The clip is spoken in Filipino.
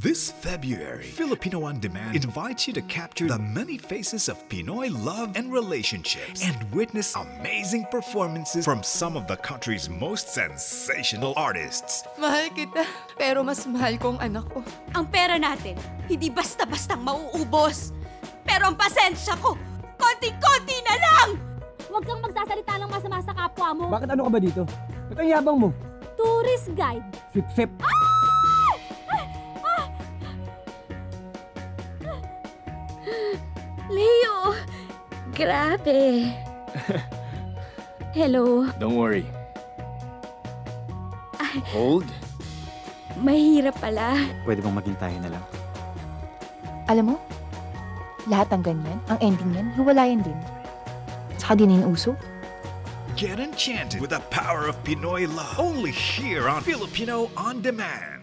This February, Filipino On Demand invites you to capture the many faces of Pinoy love and relationships and witness amazing performances from some of the country's most sensational artists. Mahal kita, pero mas mahal ko ang anak ko. Ang pera natin, hindi basta-bastang mauubos. Pero ang pasensya ko, konti-konti na lang! Huwag kang magsasalita ng masama sa kapwa mo. Bakit ano ka ba dito? Ba't ang yabang mo? Tourist guide. Sip-sip. Leo! Grabe. Hello. Don't worry. Hold. Mahirap pala. Pwede bang maging tayo na lang? Alam mo, lahat ng ganyan, ang ending yan, hiwalayan din. Tsaka din yung uso. Get enchanted with the power of Pinoy love only here on Filipino On Demand.